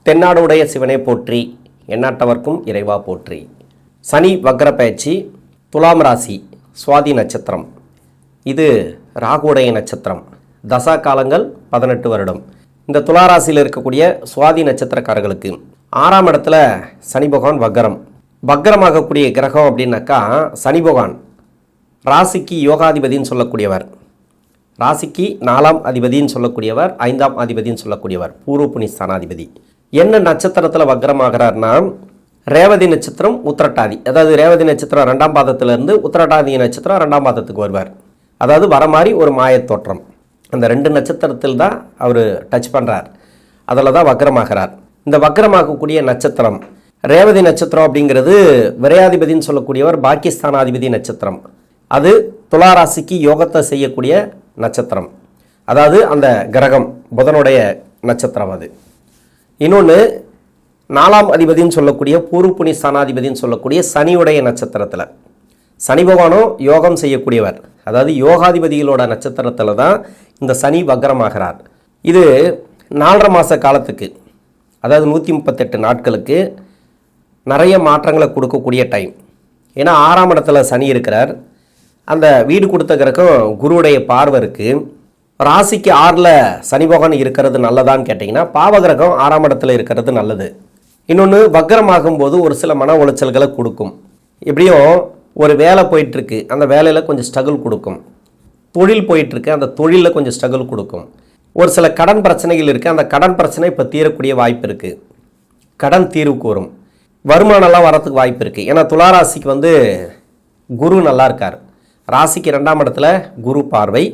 தென்னாடுடைய சிவனை போற்றி, எந்நாட்டவர்க்கும் இறைவா போற்றி. சனி வக்ர பயிற்சி, துலாம் ராசி, சுவாதி நட்சத்திரம். இது ராகுடைய நட்சத்திரம். தசா காலங்கள் 18 வருடம். இந்த துளாராசியில் இருக்கக்கூடிய சுவாதி நட்சத்திரக்காரர்களுக்கு 6ஆம் இடத்துல சனி பகவான் வக்ரம். வக்ரமாகக்கூடிய கிரகம் அப்படின்னாக்கா சனி பகவான் ராசிக்கு யோகாதிபதின்னு சொல்லக்கூடியவர், ராசிக்கு 4ஆம் அதிபதின்னு சொல்லக்கூடியவர், 5ஆம் அதிபதின்னு சொல்லக்கூடியவர், பூர்வ புண்ணியஸ்தானாதிபதி. என்ன நட்சத்திரத்தில் வக்ரமாகிறார்னா ரேவதி நட்சத்திரம், உத்திரட்டாதி. அதாவது ரேவதி நட்சத்திரம் 2ஆம் பாதத்திலிருந்து உத்திரட்டாதி நட்சத்திரம் 2ஆம் பாதத்துக்கு வருவார். அதாவது வர மாதிரி ஒரு மாயத்தோற்றம். அந்த 2 நட்சத்திரத்தில் தான் அவர் டச் பண்ணுறார். அதில் தான் வக்ரமாகிறார். இந்த வக்ரமாகக்கூடிய நட்சத்திரம் ரேவதி நட்சத்திரம் அப்படிங்கிறது விரையாதிபதின்னு சொல்லக்கூடியவர், பாக்கியஸ்தானாதிபதி நட்சத்திரம். அது துளாராசிக்கு யோகத்தை செய்யக்கூடிய நட்சத்திரம். அதாவது அந்த கிரகம் புதனுடைய நட்சத்திரம். அது இன்னொன்று 4ஆம் அதிபதின்னு சொல்லக்கூடிய பூர்வ புண்ணிய ஸ்தானாதிபதின்னு சொல்லக்கூடிய சனியுடைய நட்சத்திரத்தில். சனி பகவானும் யோகம் செய்யக்கூடியவர். அதாவது யோகாதிபதிகளோட நட்சத்திரத்தில் தான் இந்த சனி வக்ரமாகிறார். இது 4.5 மாத காலத்துக்கு, அதாவது 138 நாட்களுக்கு நிறைய மாற்றங்களை கொடுக்கக்கூடிய டைம். ஏன்னா 6ஆம் இடத்துல சனி இருக்கிறார். அந்த வீடு கொடுத்த கிரகம் குருவுடைய பார்வை இருக்குது. ராசிக்கு 6ல் சனி பகவான் இருக்கிறது நல்லதான்னு கேட்டிங்கன்னா பாவகிரகம் 6ஆம் இடத்துல இருக்கிறது நல்லது. இன்னொன்று வக்ரமாகும் போது ஒரு சில மன உளைச்சல்களை கொடுக்கும். எப்படியும் ஒரு வேலை போயிட்டுருக்கு, அந்த வேலையில் கொஞ்சம் ஸ்ட்ரகிள் கொடுக்கும். தொழில் போயிட்டுருக்கு, அந்த தொழிலில் கொஞ்சம் ஸ்ட்ரகிள் கொடுக்கும். ஒரு சில கடன் பிரச்சனைகள் இருக்குது, அந்த கடன் பிரச்சனை இப்போ தீரக்கூடிய வாய்ப்பு இருக்குது. கடன் தீர்வுக்கு வரும். வருமானம்லாம் வரத்துக்கு வாய்ப்பு இருக்குது. ஏன்னா துளாராசிக்கு குரு நல்லா இருக்கார். ராசிக்கு 2ஆம் இடத்துல குரு பார்வை,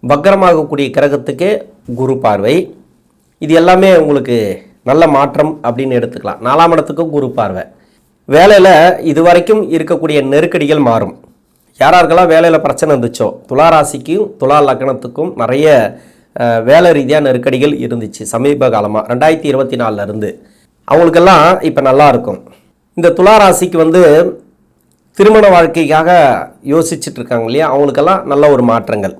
வக்ரமாகக்கூடிய கிரகத்துக்கு குரு பார்வை. இது எல்லாமே உங்களுக்கு நல்ல மாற்றம் அப்படின்னு எடுத்துக்கலாம். 4ஆம் இடத்துக்கும் குரு பார்வை. வேலையில் இதுவரைக்கும் இருக்கக்கூடிய நெருக்கடிகள் மாறும். யாராருக்கெல்லாம் வேலையில் பிரச்சனை இருந்துச்சோ, துளாராசிக்கும் துலா லக்னத்துக்கும் நிறைய வேலை ரீதியாக நெருக்கடிகள் இருந்துச்சு சமீப காலமாக 2024 அவங்களுக்கெல்லாம் இப்போ நல்லா இருக்கும். இந்த துளாராசிக்கு திருமண வாழ்க்கைக்காக யோசிச்சுட்டு இருக்காங்க இல்லையா, அவங்களுக்கெல்லாம் நல்ல ஒரு மாற்றங்கள்.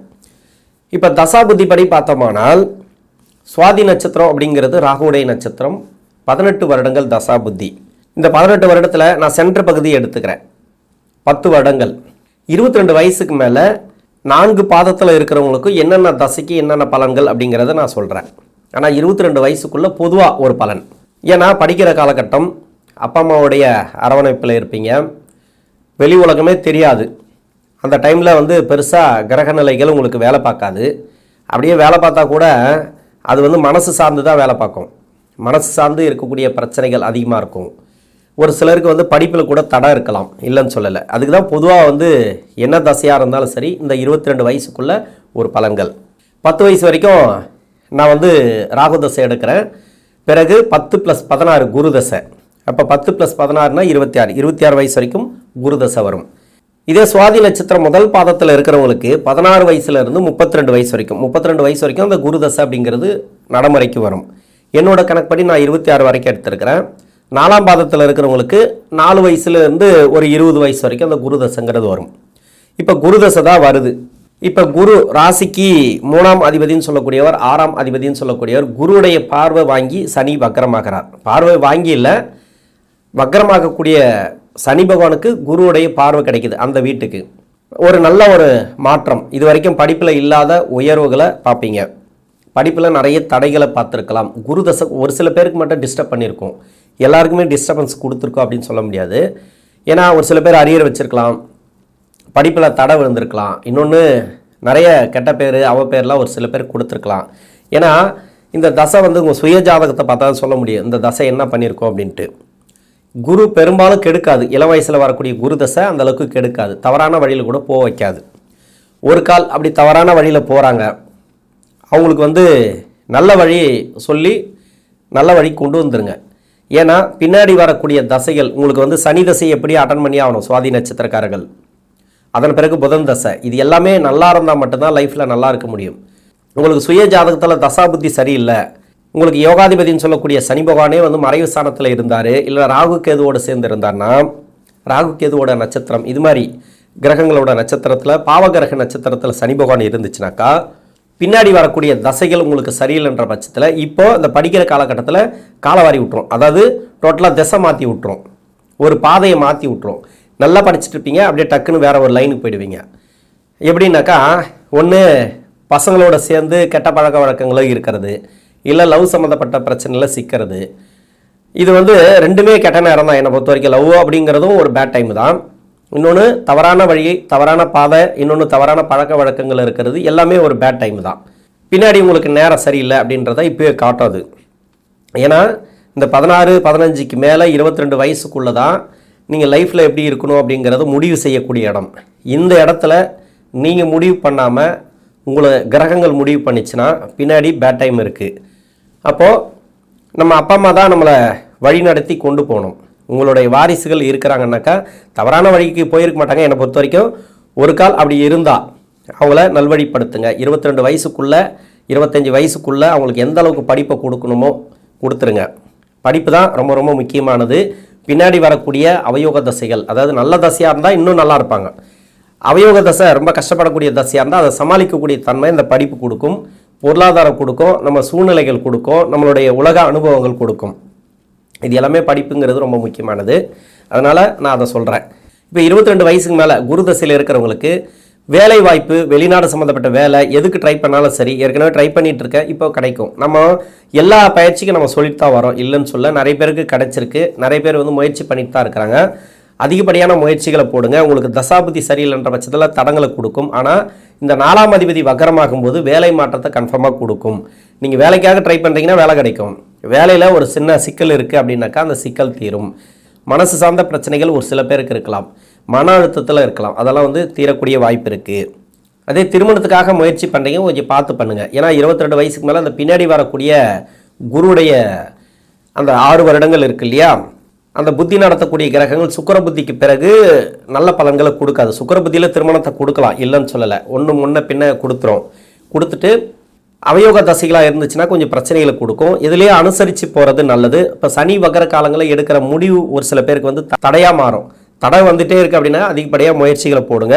இப்போ தசாபுத்தி படி பார்த்தோமானால் சுவாதி நட்சத்திரம் அப்படிங்கிறது ராகுடைய நட்சத்திரம். 18 வருடங்கள் தசாபுத்தி. இந்த 18 வருடத்தில் நான் சென்ட்ரு பகுதியை எடுத்துக்கிறேன். 10 வருடங்கள். 22 வயசுக்கு மேலே 4 பாதத்தில் இருக்கிறவங்களுக்கு என்னென்ன தசைக்கு என்னென்ன பலன்கள் அப்படிங்கிறத நான் சொல்கிறேன். ஆனால் 22 வயசுக்குள்ளே பொதுவாக ஒரு பலன். ஏன்னா படிக்கிற காலகட்டம், அப்பா அம்மாவுடைய அரவணைப்பில் இருப்பீங்க, வெளி உலகமே தெரியாது. அந்த டைமில் பெருசாக கிரக நிலைகள் உங்களுக்கு வேலை பார்க்காது. அப்படியே வேலை பார்த்தா கூட அது மனசு சார்ந்து தான் வேலை பார்க்கும். மனசு சார்ந்து இருக்கக்கூடிய பிரச்சனைகள் அதிகமாக இருக்கும். ஒரு சிலருக்கு படிப்பில் கூட தடை இருக்கலாம், இல்லைன்னு சொல்லலை. அதுக்கு தான் பொதுவாக என்ன தசையாக இருந்தாலும் சரி, இந்த 22 வயசுக்குள்ளே ஒரு பலன்கள். 10 வயசு வரைக்கும் நான் ராகு தசை எடுக்கிறேன். பிறகு 10 + 16 குரு தசை. அப்போ 10 + 16னா 26 வயசு வரைக்கும் குரு தசை வரும். இதே சுவாதி நட்சத்திரம் முதல் பாதத்தில் இருக்கிறவங்களுக்கு 16 வயசுலேருந்து 32 வயசு வரைக்கும், 32 வயசு வரைக்கும் அந்த குரு தசை அப்படிங்கிறது நடைமுறைக்கு வரும். என்னோட கணக்குப்படி நான் 26 வரைக்கும் எடுத்திருக்கிறேன். 4ஆம் பாதத்தில் இருக்கிறவங்களுக்கு 4 வயசுலேருந்து ஒரு 20 வயசு வரைக்கும் அந்த குரு தசைங்கிறது வரும். இப்போ குரு தசை தான் வருது. இப்போ குரு ராசிக்கு 3ஆம் அதிபதினு சொல்லக்கூடியவர், 6ஆம் அதிபதினு சொல்லக்கூடியவர் குருவுடைய பார்வை வாங்கி சனி வக்ரமாகிறார். பார்வை வாங்கி இல்லை, வக்ரமாகக்கூடிய சனி பகவானுக்கு குருவுடைய பார்வை கிடைக்குது. அந்த வீட்டுக்கு ஒரு நல்ல ஒரு மாற்றம். இது வரைக்கும் படிப்பில் இல்லாத உயர்வுகளை பார்ப்பீங்க. படிப்பில் நிறைய தடைகளை பார்த்துருக்கலாம். குரு தசை ஒரு சில பேருக்கு மட்டும் டிஸ்டர்ப் பண்ணியிருக்கோம், எல்லாருக்குமே டிஸ்டர்பன்ஸ் கொடுத்துருக்கோம் அப்படின்னு சொல்ல முடியாது. ஏன்னா ஒரு சில பேர் அரியர் வச்சுருக்கலாம், படிப்பில் தடை விழுந்திருக்கலாம், இன்னொன்று நிறைய கெட்ட பேர் அவ பேர்லாம் ஒரு சில பேர் கொடுத்துருக்கலாம். ஏன்னா இந்த தசை உங்கள் சுய ஜாதகத்தை பார்த்தா தான் சொல்ல முடியும் இந்த தசை என்ன பண்ணியிருக்கோம் அப்படின்ட்டு. குரு பெரும்பாலும் கெடுக்காது. இளம் வயசில் வரக்கூடிய குரு தசை அந்த அளவுக்கு கெடுக்காது, தவறான வழியில் கூட போக வைக்காது. ஒரு கால் அப்படி தவறான வழியில் போகிறாங்க, அவங்களுக்கு நல்ல வழி சொல்லி நல்ல வழி கொண்டு வந்துருங்க. ஏன்னா பின்னாடி வரக்கூடிய தசைகள் உங்களுக்கு சனி தசை எப்படி அட்டன் பண்ணி ஆகணும் சுவாதி நட்சத்திரக்காரர்கள். அதன் பிறகு புதன் தசை, இது எல்லாமே நல்லா இருந்தால் மட்டும்தான் லைஃப்பில் நல்லா இருக்க முடியும். உங்களுக்கு சுய ஜாதகத்தில் தசாபுத்தி சரியில்லை, உங்களுக்கு யோகாதிபதினு சொல்லக்கூடிய சனி பகவானே மறைவு ஸ்தானத்தில் இருந்தார், இல்லை ராகு கேதுவோடு சேர்ந்து இருந்தார்னா, ராகு கேதுவோட நட்சத்திரம் இது மாதிரி கிரகங்களோட நட்சத்திரத்தில் பாவகிரக நட்சத்திரத்தில் சனி பகவான் இருந்துச்சுனாக்கா பின்னாடி வரக்கூடிய தசைகள் உங்களுக்கு சரியில்லைன்ற பட்சத்தில் இப்போ இந்த படிக்கிற காலகட்டத்தில் காலவாரி விட்டுரும். அதாவது டோட்டலாக திசை மாற்றி விட்டுரும், ஒரு பாதையை மாற்றி விட்டுரும். நல்லா படிச்சுட்டு இருப்பீங்க, அப்படியே டக்குன்னு வேறு ஒரு லைனுக்கு போயிடுவீங்க. எப்படின்னாக்கா, ஒன்று பசங்களோட சேர்ந்து கெட்ட பழக்க வழக்கங்களும் இருக்கிறது, இல்லை லவ் சம்மந்தப்பட்ட பிரச்சனையில் சிக்கிறது. இது ரெண்டுமே கெட்ட நேரம் தான் என்னை பொறுத்த வரைக்கும். லவ் அப்படிங்கிறதும் ஒரு பேட் டைம் தான். இன்னொன்று தவறான வழி, தவறான பாதை, இன்னொன்று தவறான பழக்க வழக்கங்கள் இருக்கிறது, எல்லாமே ஒரு பேட் டைம் தான். பின்னாடி உங்களுக்கு நேரம் சரியில்லை அப்படின்றத இப்போயே காட்டாது. ஏன்னா இந்த 16, 15க்கு மேலே 22 வயசுக்குள்ளே தான் நீங்கள் லைஃப்பில் எப்படி இருக்கணும் அப்படிங்கிறது முடிவு செய்யக்கூடிய இடம். இந்த இடத்துல நீங்கள் முடிவு பண்ணாமல் உங்களை கிரகங்கள் முடிவு பண்ணிச்சுன்னா பின்னாடி பேட் டைம் இருக்குது. அப்போது நம்ம அப்பா அம்மா தான் நம்மளை வழி நடத்தி கொண்டு போகணும். உங்களுடைய வாரிசுகள் இருக்கிறாங்கன்னாக்கா தவறான வழிக்கு போயிருக்க மாட்டாங்க. என்னை பொறுத்த வரைக்கும் ஒரு கால் அப்படி இருந்தால் அவங்கள நல்வழிப்படுத்துங்க. 22 வயசுக்குள்ளே 25 வயசுக்குள்ளே அவங்களுக்கு எந்த அளவுக்கு படிப்பை கொடுக்கணுமோ கொடுத்துருங்க. படிப்பு தான் ரொம்ப ரொம்ப முக்கியமானது. பின்னாடி வரக்கூடிய அவயோக தசைகள், அதாவது நல்ல தசையாக இருந்தால் இன்னும் நல்லா இருப்பாங்க. அவயோக தசை ரொம்ப கஷ்டப்படக்கூடிய தசையாக இருந்தால் அதை சமாளிக்கக்கூடிய தன்மை இந்த படிப்பு கொடுக்கும், பொருளாதாரம் கொடுக்கும், நம்ம சூழ்நிலைகள் கொடுக்கும், நம்மளுடைய உலக அனுபவங்கள் கொடுக்கும். இது எல்லாமே படிப்புங்கிறது ரொம்ப முக்கியமானது. அதனால் நான் அதை சொல்கிறேன். இப்போ 22 வயசுக்கு மேலே குரு தசையில் இருக்கிறவங்களுக்கு வேலை வாய்ப்பு, வெளிநாடு சம்மந்தப்பட்ட வேலை எதுக்கு ட்ரை பண்ணாலும் சரி, ஏற்கனவே ட்ரை பண்ணிகிட்டு இருக்கேன், இப்போ கிடைக்கும். நம்ம எல்லா பயிற்சிக்கும் நம்ம சொல்லிட்டு தான் வரோம், இல்லைன்னு சொல்ல. நிறைய பேருக்கு கிடைச்சிருக்கு, நிறைய பேர் முயற்சி பண்ணிட்டு தான் இருக்கிறாங்க. அதிகப்படியான முயற்சிகளை போடுங்க. உங்களுக்கு தசாபுத்தி சரியில்லைன்ற பட்சத்தில் தடங்களை கொடுக்கும். ஆனால் இந்த 4ஆம் அதிபதி வக்கரமாகும் போது வேலை மாற்றத்தை கன்ஃபார்மாக கொடுக்கும். நீங்கள் வேலைக்காக ட்ரை பண்ணுறீங்கன்னா வேலை கிடைக்கும். வேலையில் ஒரு சின்ன சிக்கல் இருக்குது அப்படின்னாக்கா அந்த சிக்கல் தீரும். மனசு சார்ந்த பிரச்சனைகள் ஒரு சில பேருக்கு இருக்கலாம், மன அழுத்தத்தில் இருக்கலாம், அதெல்லாம் தீரக்கூடிய வாய்ப்பு இருக்குது. அதே திருமணத்துக்காக முயற்சி பண்ணுறீங்க, கொஞ்சம் பார்த்து பண்ணுங்கள். ஏன்னா 22 வயசுக்கு மேலே அந்த பின்னாடி வரக்கூடிய குருவுடைய அந்த 6 வருடங்கள் இருக்குது இல்லையா, அந்த புத்தி நடத்தக்கூடிய கிரகங்கள் சுக்கிர புத்திக்கு பிறகு நல்ல பலன்களை கொடுக்காது. சுக்கிர புத்தியில் திருமணத்தை கொடுக்கலாம், இல்லைன்னு சொல்லலை. ஒன்று முன்ன பின்ன கொடுத்துட்டு அவயோக தசைகளாக இருந்துச்சுன்னா கொஞ்சம் பிரச்சனைகளை கொடுக்கும். இதுலேயே அனுசரித்து போகிறது நல்லது. இப்போ சனி வக்கர காலங்களில் எடுக்கிற முடிவு ஒரு சில பேருக்கு தடையாக மாறும். தடை வந்துகிட்டே இருக்குது அப்படின்னா அதிகப்படியாக முயற்சிகளை போடுங்க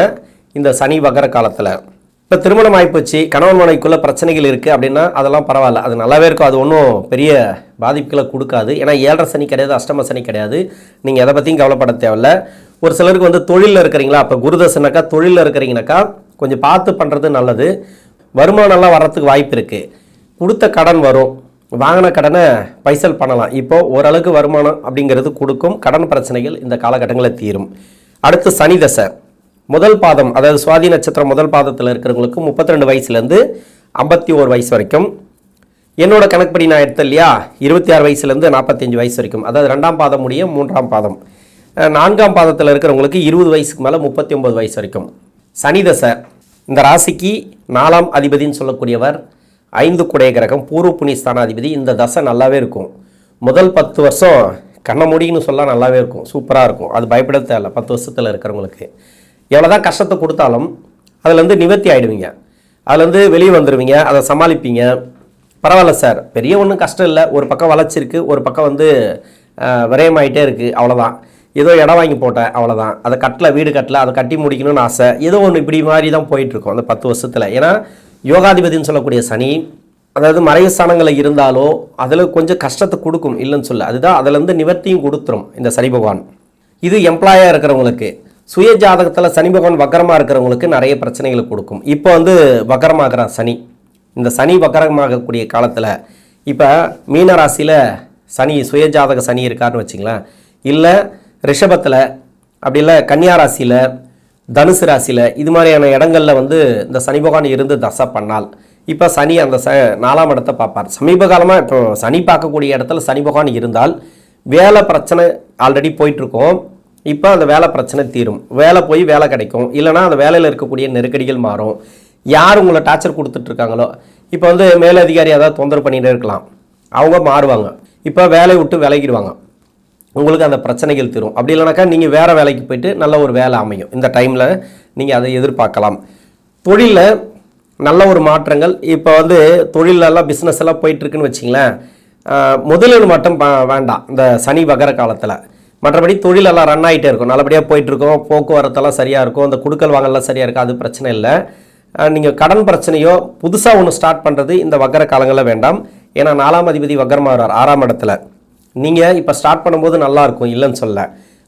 இந்த சனி வக்கர காலத்தில். இப்போ திருமணம் ஆகிப்போச்சு, கணவன் மனைவிக்குள்ளே பிரச்சனைகள் இருக்குது அப்படின்னா அதெல்லாம் பரவாயில்ல, அது நல்லாவே இருக்கும். அது ஒன்றும் பெரிய பாதிப்புகளை கொடுக்காது. ஏன்னா 7.5 சனி கிடையாது, அஷ்டம சனி கிடையாது. நீங்கள் எதை பற்றியும் கவலைப்பட தேவையில்ல. ஒரு சிலருக்கு தொழிலில் இருக்கிறீங்களா, அப்போ குருதசனாக்கா தொழிலில் இருக்கிறீங்கனாக்கா கொஞ்சம் பார்த்து பண்ணுறது நல்லது. வருமானம்லாம் வர்றதுக்கு வாய்ப்பு இருக்குது. கொடுத்த கடன் வரும், வாங்கின கடனை பைசல் பண்ணலாம். இப்போது ஓரளவுக்கு வருமானம் அப்படிங்கிறது கொடுக்கும். கடன் பிரச்சனைகள் இந்த காலகட்டங்களில் தீரும். அடுத்து சனி தசை முதல் பாதம், அதாவது சுவாதி நட்சத்திரம் முதல் பாதத்தில் இருக்கிறவங்களுக்கு 32 வயசுலேருந்து 51 வயசு வரைக்கும். என்னோட கணக்குப்படி நான் எடுத்தேன் இல்லையா, 26 வயசுலேருந்து 45 வயசு வரைக்கும். அதாவது 2ஆம் பாதம் முடிய 3ஆம் பாதம். 4ஆம் பாதத்தில் இருக்கிறவங்களுக்கு 20 வயசுக்கு மேலே 39 வயசு வரைக்கும். சனி தசை இந்த ராசிக்கு 4ஆம் அதிபதினு சொல்லக்கூடியவர் 5 குடைய கிரகம், பூர்வ புண்ணியஸ்தான அதிபதி. இந்த தசை நல்லாவே இருக்கும். முதல் 10 வருஷம் கண்ண முடின்னு சொல்ல நல்லாவே இருக்கும், சூப்பராக இருக்கும். அது பயப்பட தேவையில்ல. 10 வருஷத்தில் இருக்கிறவங்களுக்கு எவ்வளோதான் கஷ்டத்தை கொடுத்தாலும் அதுலேருந்து நிவர்த்தி ஆகிடுவீங்க, அதுலேருந்து வெளியே வந்துடுவீங்க, அதை சமாளிப்பீங்க. பரவாயில்ல சார், பெரிய ஒன்றும் கஷ்டம் இல்லை, ஒரு பக்கம் வளர்ச்சிருக்கு, ஒரு பக்கம் விரயமாயிட்டே இருக்குது, அவ்வளோதான். ஏதோ இடம் வாங்கி போட்டேன், அவ்வளோதான். அதை வீடு கட்டல, அதை கட்டி முடிக்கணும்னு ஆசை, ஏதோ ஒன்று இப்படி மாதிரி தான் போயிட்டுருக்கோம் அந்த 10 வருஷத்தில். ஏன்னா யோகாதிபதினு சொல்லக்கூடிய சனி, அதாவது மறைவு ஸ்தானங்களில் இருந்தாலோ அதில் கொஞ்சம் கஷ்டத்தை கொடுக்கும், இல்லைன்னு சொல்ல. அதுதான் அதிலேருந்து நிவர்த்தியும் கொடுத்துரும் இந்த சனி பகவான். இது எம்ப்ளாயாக இருக்கிறவங்களுக்கு, சுய ஜாதகத்தில் சனி பகவான் வக்கரமாக இருக்கிறவங்களுக்கு நிறைய பிரச்சனைகளை கொடுக்கும். இப்போ வக்கரமாகிற சனி, இந்த சனி வக்கரமாகக்கூடிய காலத்தில் இப்போ மீன ராசியில் சனி சுய ஜாதக சனி இருக்காருன்னு வச்சிங்களேன், இல்லை ரிஷபத்தில், அப்படி இல்லை கன்னியா ராசியில், தனுசு ராசியில், இது மாதிரியான இடங்களில் இந்த சனி பகவான் இருந்து தசை பண்ணால் இப்போ சனி அந்த 4ஆம் இடத்தை பார்ப்பார். சமீப காலமாக இப்போ சனி பார்க்கக்கூடிய இடத்துல சனி பகவான் இருந்தால் வேலை பிரச்சனை ஆல்ரெடி போயிட்டுருக்கோம். இப்போ அந்த வேலை பிரச்சனை தீரும், வேலை போய் வேலை கிடைக்கும். இல்லைனா அந்த வேலையில் இருக்கக்கூடிய நெருக்கடிகள் மாறும். யார் உங்களை டார்ச்சர் கொடுத்துட்ருக்காங்களோ, இப்போ மேலதிகாரி ஏதாவது தொந்தரவு பண்ணிகிட்டே இருக்கலாம், அவங்க மாறுவாங்க. இப்போ வேலையை விட்டு விலகிடுவாங்க, உங்களுக்கு அந்த பிரச்சனைகள் தீரும். அப்படி இல்லைனாக்கா நீங்கள் வேறு வேலைக்கு போயிட்டு நல்ல ஒரு வேலை அமையும். இந்த டைமில் நீங்கள் அதை எதிர்பார்க்கலாம். தொழிலில் நல்ல ஒரு மாற்றங்கள். இப்போ தொழிலெல்லாம் பிஸ்னஸ் எல்லாம் போயிட்டுருக்குன்னு வச்சிங்களேன், முதலீடு மட்டும் வேண்டாம் இந்த சனி வக்கர காலத்தில். மற்றபடி தொழிலெல்லாம் ரன் ஆகிட்டே இருக்கும், நல்லபடியாக போயிட்டுருக்கோம், போக்குவரத்தெல்லாம் சரியாக இருக்கும், இந்த குடுக்கல் வாங்கலாம் சரியாக இருக்கும், அது பிரச்சனை இல்லை. நீங்கள் கடன் பிரச்சனையோ புதுசாக ஒன்று ஸ்டார்ட் பண்ணுறது இந்த வக்கர காலங்களில் வேண்டாம். ஏன்னா 4ஆம் அதிபதி வக்கரமாக வர்றார் 6ஆம் இடத்துல. நீங்கள் இப்போ ஸ்டார்ட் பண்ணும்போது நல்லாயிருக்கும், இல்லைன்னு சொல்ல.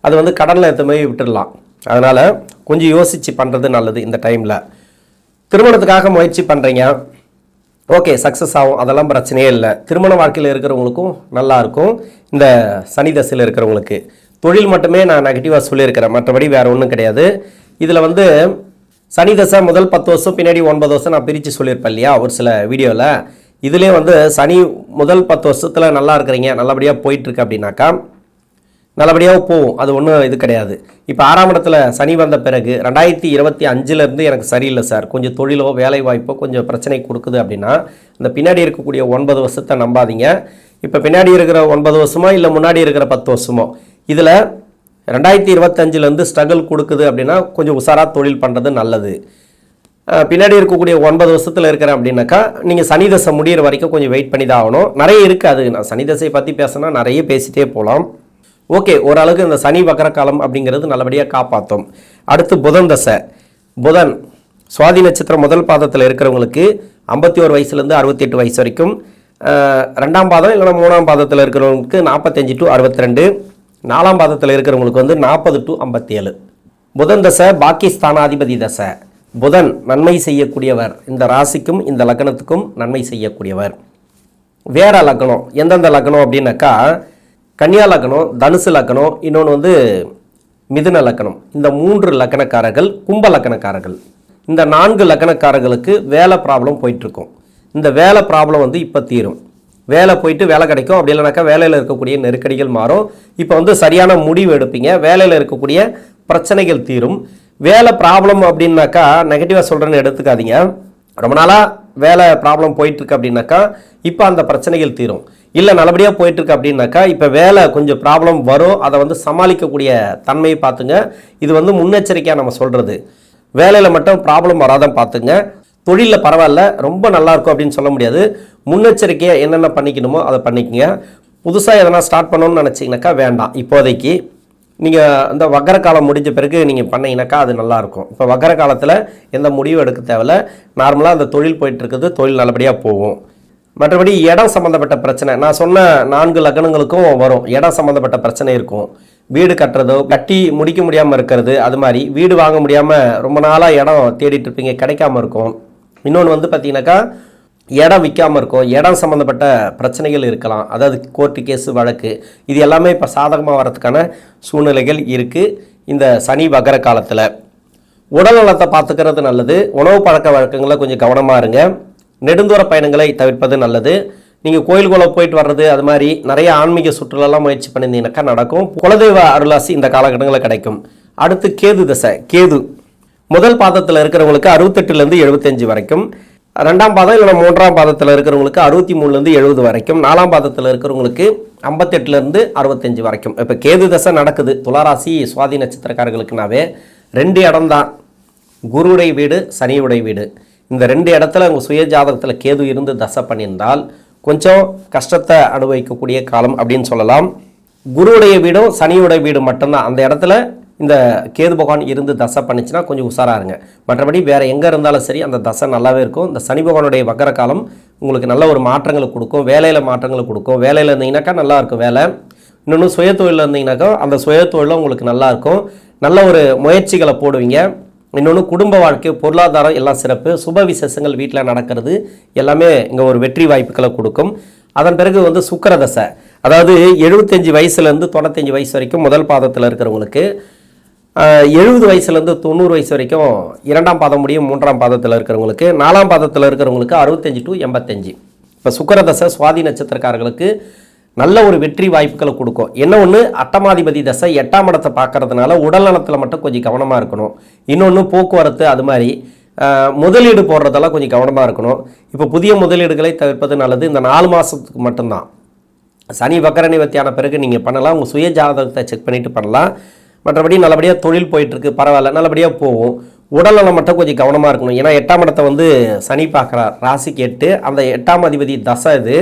அது வந்து கடனில் எத்தனை விட்டுடலாம். அதனால் கொஞ்சம் யோசித்து பண்ணுறது நல்லது இந்த டைமில். திருமணத்துக்காக முயற்சி பண்ணுறீங்க, ஓகே, சக்ஸஸ் ஆகும், அதெல்லாம் பிரச்சனையே இல்லை. திருமண வாழ்க்கையில் இருக்கிறவங்களுக்கும் நல்லாயிருக்கும். இந்த சனி தசையில் இருக்கிறவங்களுக்கு தொழில் மட்டுமே நான் நெகட்டிவாக சொல்லியிருக்கிறேன், மற்றபடி வேறு ஒன்றும் கிடையாது. இதில் வந்து சனி தசை முதல் 10 வருஷம் பின்னாடி 9 வருஷம் நான் பிரித்து சொல்லியிருப்பேன் இல்லையா ஒரு சில வீடியோவில். இதுலேயே வந்து சனி முதல் 10 வருஷத்தில் நல்லா இருக்கிறீங்க, நல்லபடியாக போயிட்டுருக்கு அப்படின்னாக்கா நல்லபடியாக போகும், அது ஒன்றும் இது கிடையாது. இப்போ 6ஆம் இடத்துல சனி வந்த பிறகு 2025 எனக்கு சரியில்லை சார், கொஞ்சம் தொழிலோ வேலை வாய்ப்போ கொஞ்சம் பிரச்சனை கொடுக்குது அப்படின்னா இந்த பின்னாடி இருக்கக்கூடிய 9 வருஷத்தை நம்பாதீங்க. இப்போ பின்னாடி இருக்கிற 9 வருஷமோ இல்லை முன்னாடி இருக்கிற 10 வருஷமோ, இதில் 2025 ஸ்ட்ரகிள் கொடுக்குது அப்படின்னா கொஞ்சம் உஷாராக தொழில் பண்ணுறது நல்லது. பின்னாடி இருக்கக்கூடிய 9 வருஷத்தில் இருக்கிறேன் அப்படின்னாக்கா நீங்கள் சனி தசை முடிகிற வரைக்கும் கொஞ்சம் வெயிட் பண்ணி தான் ஆகணும். நிறைய இருக்குது, அது நான் சனி தசையை பற்றி பேசினா நிறைய பேசிகிட்டே போகலாம். ஓகே, ஓரளவுக்கு இந்த சனி வக்கர காலம் அப்படிங்கிறது நல்லபடியாக காப்பாற்றும். அடுத்து புதன் தசை. புதன் சுவாதி நட்சத்திரம் முதல் பாதத்தில் இருக்கிறவங்களுக்கு 51 வயசுலேருந்து 68 வயசு வரைக்கும், 2ஆம் பாதம் இல்லைனா 3ஆம் பாதத்தில் இருக்கிறவங்களுக்கு 45 to 62, 4ஆம் பாதத்தில் இருக்கிறவங்களுக்கு வந்து 40 to 57. புதன் தசை பாகிஸ்தானாதிபதி தசை. புதன் நன்மை செய்யக்கூடியவர், இந்த ராசிக்கும் இந்த லக்னத்துக்கும் நன்மை செய்யக்கூடியவர். வேற லக்னம் எந்தெந்த லக்னம் அப்படின்னாக்கா கன்னியா லக்னம், தனுசு லக்னம், இன்னொன்று வந்து மிதுன லக்னம். இந்த 3 லக்னக்காரர்கள் கும்ப லக்னக்காரர்கள். இந்த 4 லக்னக்காரர்களுக்கு வேலை ப்ராப்ளம் போயிட்டுருக்கும். இந்த வேலை ப்ராப்ளம் வந்து இப்போ தீரும். வேலை போயிட்டு வேலை கிடைக்கும், அப்படி இல்லைனாக்கா வேலையில் இருக்கக்கூடிய நெருக்கடிகள் மாறும். இப்போ வந்து சரியான முடிவு எடுப்பீங்க, வேலையில் இருக்கக்கூடிய பிரச்சனைகள் தீரும். வேலை ப்ராப்ளம் அப்படின்னாக்கா நெகட்டிவாக சொல்கிறேன்னு எடுத்துக்காதீங்க. ரொம்ப நாளாக வேலை ப்ராப்ளம் போயிட்டுருக்கு அப்படின்னாக்கா இப்போ அந்த பிரச்சனைகள் தீரும். இல்லை நல்லபடியாக போயிட்டுருக்கு அப்படின்னாக்கா இப்போ வேலை கொஞ்சம் ப்ராப்ளம் வரும், அதை வந்து சமாளிக்கக்கூடிய தன்மையை பார்த்துங்க. இது வந்து முன்னெச்சரிக்கையாக நம்ம சொல்கிறது. வேலையில் மட்டும் ப்ராப்ளம் வராதான் பார்த்துங்க. தொழிலில் பரவாயில்ல, ரொம்ப நல்லாயிருக்கும் அப்படின்னு சொல்ல முடியாது. முன்னெச்சரிக்கையாக என்னென்ன பண்ணிக்கணுமோ அதை பண்ணிக்கங்க. புதுசாக எதனா ஸ்டார்ட் பண்ணணும்னு நினச்சிங்கனாக்கா வேண்டாம். இப்போதைக்கு நீங்கள் இந்த வக்கர காலம் முடிஞ்ச பிறகு நீங்கள் பண்ணிங்கனாக்கா அது நல்லாயிருக்கும். இப்போ வக்கர காலத்தில் எந்த முடிவும் எடுக்க தேவையில்ல. நார்மலாக அந்த தொழில் போயிட்டுருக்குது, தொழில் நல்லபடியாக போகும். மற்றபடி இடம் சம்மந்தப்பட்ட பிரச்சனை நான் சொன்ன 4 லக்னங்களுக்கும் வரும். இடம் சம்மந்தப்பட்ட பிரச்சனை இருக்கும். வீடு கட்டுறதோ, கட்டி முடிக்க முடியாமல் இருக்கிறது, அது மாதிரி வீடு வாங்க முடியாமல் ரொம்ப நாளாக இடம் தேடிட்டு இருப்பீங்க, கிடைக்காம இருக்கும். இன்னொன்று வந்து பார்த்தீங்கன்னாக்கா இடம் விற்காமல் இருக்கும், இடம் சம்மந்தப்பட்ட பிரச்சனைகள் இருக்கலாம். அதாவது கோர்ட்டு கேஸு வழக்கு, இது எல்லாமே இப்போ சாதகமாக வரதுக்கான சூழ்நிலைகள் இருக்குது இந்த சனி வக்கர காலத்தில். உடல் நலத்தை பார்த்துக்கிறது நல்லது. உணவு பழக்க வழக்கங்களை கொஞ்சம் கவனமாக இருங்க. நெடுந்தூர பயணங்களை தவிர்ப்பது நல்லது. நீங்கள் கோயில்குள்ளே போயிட்டு வர்றது, அது மாதிரி நிறைய ஆன்மீக சுற்றுலாலாம் முயற்சி பண்ணியிருந்தீங்கன்னாக்கா நடக்கும். குலதெய்வ அருளாசி இந்த காலகட்டங்களில் கிடைக்கும். அடுத்து கேது தசை. கேது முதல் பாதத்தில் இருக்கிறவங்களுக்கு 68 75 வரைக்கும், 2ஆம் பாதம் இல்லைனா 3ஆம் பாதத்தில் இருக்கிறவங்களுக்கு 63 70 வரைக்கும், 4ஆம் பாதத்தில் இருக்கிறவங்களுக்கு 58 65 வரைக்கும். இப்போ கேது தசை நடக்குது. துளாராசி சுவாதி நட்சத்திரக்காரர்களுக்குனாவே 2 இடம் தான், குருவுடைய வீடு, சனியுடைய வீடு. இந்த 2 இடத்துல உங்கள் சுய ஜாதகத்தில் கேது இருந்து தசை பண்ணியிருந்தால் கொஞ்சம் கஷ்டத்தை அனுபவிக்கக்கூடிய காலம் அப்படின்னு சொல்லலாம். குருவுடைய வீடும் சனியுடைய வீடு மட்டும்தான் அந்த இடத்துல இந்த கேது பகவான் இருந்து தசை பண்ணிச்சுன்னா கொஞ்சம் உஷாராக இருங்க. மற்றபடி வேறு எங்கே இருந்தாலும் சரி அந்த தசை நல்லாவே இருக்கும். இந்த சனி பகவானுடைய வக்கர காலம் உங்களுக்கு நல்ல ஒரு மாற்றங்களை கொடுக்கும், வேலையில் மாற்றங்களை கொடுக்கும். வேலையில் இருந்தீங்கன்னாக்கா நல்லா இருக்கும் வேலை. இன்னொன்று சுய தொழிலில் இருந்தீங்கன்னாக்கா அந்த சுய தொழிலும் உங்களுக்கு நல்லாயிருக்கும். நல்ல ஒரு முயற்சிகளை போடுவீங்க. இன்னொன்று குடும்ப வாழ்க்கை, பொருளாதாரம் எல்லாம் சிறப்பு. சுப விசேஷங்கள் வீட்டில் நடக்கிறது எல்லாமே இங்கே ஒரு வெற்றி வாய்ப்புகளை கொடுக்கும். அதன் பிறகு வந்து சுக்கிர தசை. அதாவது 75 வயசுலேருந்து 95 வயசு வரைக்கும் முதல் பாதத்தில் இருக்கிறவங்களுக்கு, 70 வயசுலேருந்து 90 வயசு வரைக்கும் 2ஆம் பாதம் முடியும் 3ஆம் பாதத்தில் இருக்கிறவங்களுக்கு, 4ஆம் பாதத்தில் இருக்கிறவங்களுக்கு 65 to 85. இப்போ சுக்கிர தசை சுவாதி நட்சத்திரக்காரர்களுக்கு நல்ல ஒரு வெற்றி வாய்ப்புகளை கொடுக்கும். என்ன ஒன்று, அட்டமாதிபதி தசை 8ஆம் இடத்தை பார்க்கறதுனால உடல் நலத்தில் மட்டும் கொஞ்சம் கவனமாக இருக்கணும். இன்னொன்று போக்குவரத்து, அது மாதிரி முதலீடு போடுறதெல்லாம் கொஞ்சம் கவனமாக இருக்கணும். இப்போ புதிய முதலீடுகளை தவிர்ப்பது நல்லது. இந்த 4 மாதத்துக்கு மட்டும்தான். சனி வக்கர நிவர்த்தியான பிறகு நீங்கள் பண்ணலாம். உங்கள் சுய ஜாதகத்தை செக் பண்ணிவிட்டு பண்ணலாம். மற்றபடி நல்லபடியாக தொழில் போயிட்டுருக்கு, பரவாயில்ல, நல்லபடியாக போகும். உடல்நலம் மட்டும் கொஞ்சம் கவனமாக இருக்கணும். ஏன்னா 8ஆம் இடத்தை வந்து சனி பார்க்குறார், ராசிக்கு 8. அந்த 8ஆம் அதிபதி தசை இது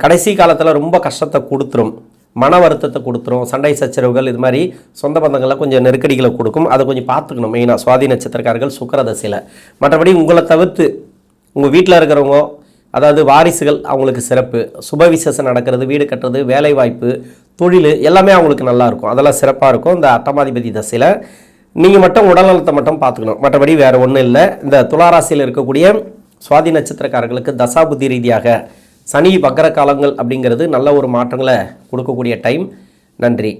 கடைசி காலத்தில் ரொம்ப கஷ்டத்தை கொடுத்துரும். மன வருத்தத்தை கொடுத்துரும். சண்டை சச்சரவுகள் இது மாதிரி சொந்த பந்தங்கள்லாம் கொஞ்சம் நெருக்கடிகளை கொடுக்கும். அதை கொஞ்சம் பார்த்துக்கணும். மெயினாக சுவாதி நட்சத்திரக்காரர்கள் சுக்கிர தசையில். மற்றபடி உங்களை தவிர்த்து உங்கள் வீட்டில் இருக்கிறவங்க, அதாவது வாரிசுகள், அவங்களுக்கு சிறப்பு. சுப விசேஷம் நடக்கிறது, வீடு கட்டுறது, வேலை வாய்ப்பு, தொழில் எல்லாமே அவங்களுக்கு நல்லாயிருக்கும். அதெல்லாம் சிறப்பாக இருக்கும் இந்த அட்டமாதிபதி தசையில். நீங்கள் மட்டும் உடல்நலத்தை மட்டும் பார்த்துக்கணும். மற்றபடி வேறு ஒன்றும் இல்லை. இந்த துளாராசியில் இருக்கக்கூடிய சுவாதி நட்சத்திரக்காரர்களுக்கு தசாபுத்தி ரீதியாக சனி வக்ர காலங்கள் அப்படிங்கிறது நல்ல ஒரு மாற்றங்களை கொடுக்கக்கூடிய டைம். நன்றி.